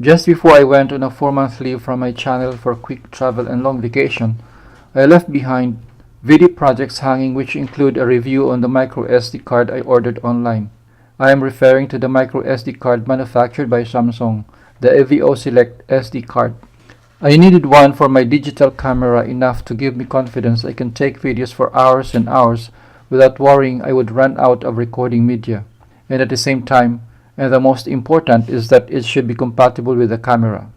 Just before I went on a 4-month leave from my channel for quick travel and long vacation, I left behind video projects hanging which include a review on the microSD card I ordered online. I am referring to the microSD card manufactured by Samsung, the Evo Select SD card. I needed one for my digital camera, enough to give me confidence I can take videos for hours and hours without worrying I would run out of recording media. And at the same time, and the most important, is that it should be compatible with the camera.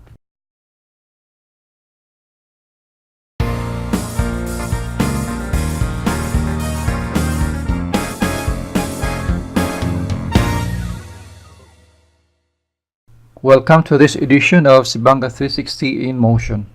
Welcome to this edition of Sibanga 360 in Motion.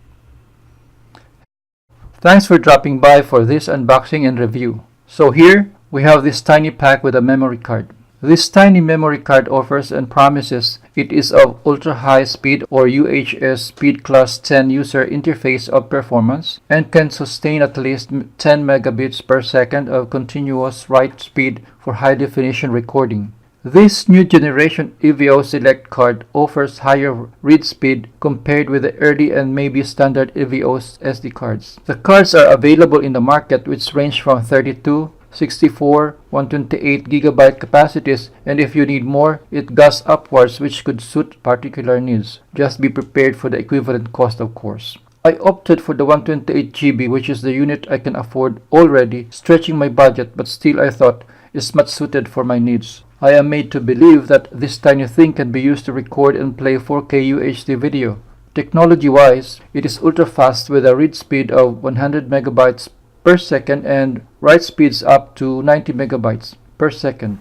Thanks for dropping by for this unboxing and review. So here we have this tiny pack with a memory card. This tiny memory card offers and promises it is of ultra high speed or UHS speed class 10 user interface of performance and can sustain at least 10 megabits per second of continuous write speed for high definition recording. This new generation Evo Select card offers higher read speed compared with the early and maybe standard Evo SD cards. The cards are available in the market which range from 32, 64, 128 GB capacities, and if you need more, it goes upwards, which could suit particular needs. Just be prepared for the equivalent cost, of course. I opted for the 128 GB, which is the unit I can afford already, stretching my budget, but still I thought is much suited for my needs. I am made to believe that this tiny thing can be used to record and play 4K UHD video. Technology-wise, it is ultra fast with a read speed of 100 megabytes per second and write speeds up to 90 megabytes per second.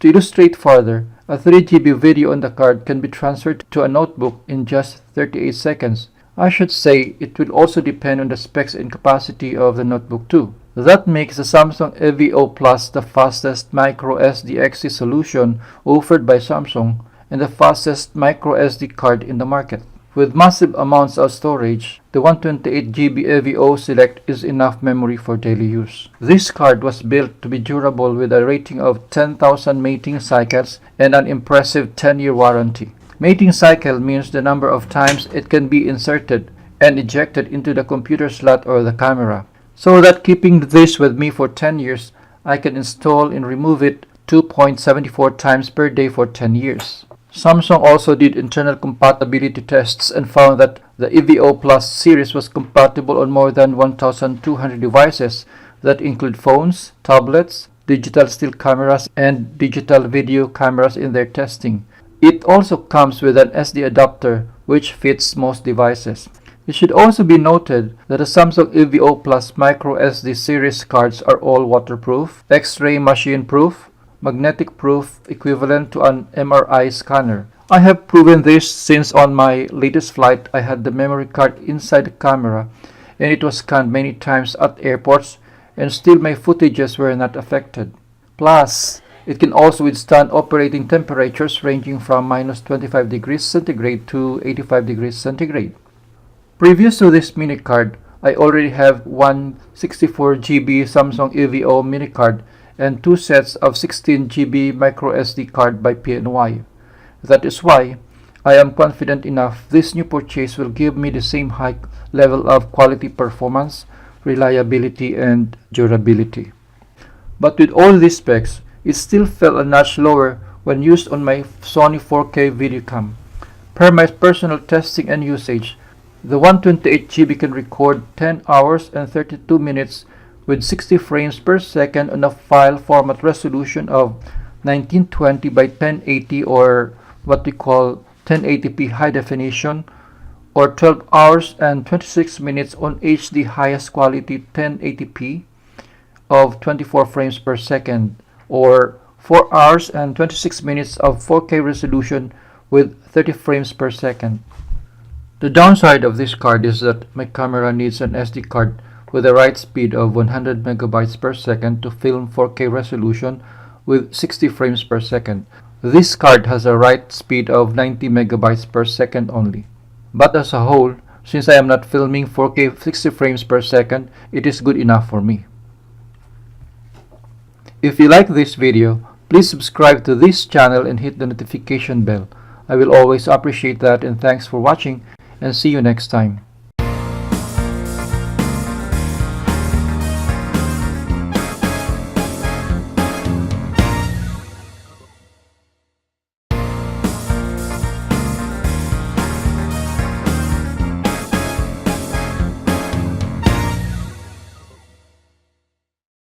To illustrate further, a 3 GB video on the card can be transferred to a notebook in just 38 seconds. I should say it will also depend on the specs and capacity of the notebook too. That makes the Samsung Evo Plus the fastest MicroSDXC solution offered by Samsung and the fastest microSD card in the market. With massive amounts of storage, the 128 GB Evo Select is enough memory for daily use. This card was built to be durable with a rating of 10,000 mating cycles and an impressive 10-year warranty. Mating cycle means the number of times it can be inserted and ejected into the computer slot or the camera. So that keeping this with me for 10 years, I can install and remove it 2.74 times per day for 10 years. Samsung also did internal compatibility tests and found that the Evo Plus series was compatible on more than 1,200 devices that include phones, tablets, digital still cameras, and digital video cameras in their testing. It also comes with an SD adapter which fits most devices. It should also be noted that the Samsung Evo Plus microSD series cards are all waterproof, X-ray machine proof, magnetic proof equivalent to an MRI scanner. I have proven this since on my latest flight I had the memory card inside the camera and it was scanned many times at airports and still my footages were not affected. Plus, it can also withstand operating temperatures ranging from minus 25 degrees centigrade to 85 degrees centigrade. Previous to this mini card, I already have one 64 GB Samsung Evo mini card and two sets of 16 GB microSD card by PNY. That is why I am confident enough this new purchase will give me the same high level of quality performance, reliability, and durability. But with all these specs, it still fell a notch lower when used on my Sony 4K video cam. Per my personal testing and usage, the 128 GB can record 10 hours and 32 minutes with 60 frames per second on a file format resolution of 1920 by 1080 or what we call 1080p high definition, or 12 hours and 26 minutes on HD highest quality 1080p of 24 frames per second, or 4 hours and 26 minutes of 4K resolution with 30 frames per second. The downside of this card is that my camera needs an SD card with a write speed of 100 megabytes per second to film 4K resolution with 60 frames per second. This card has a write speed of 90 megabytes per second only. But as a whole, since I am not filming 4K 60 frames per second, it is good enough for me. If you like this video, please subscribe to this channel and hit the notification bell. I will always appreciate that, and thanks for watching, and see you next time.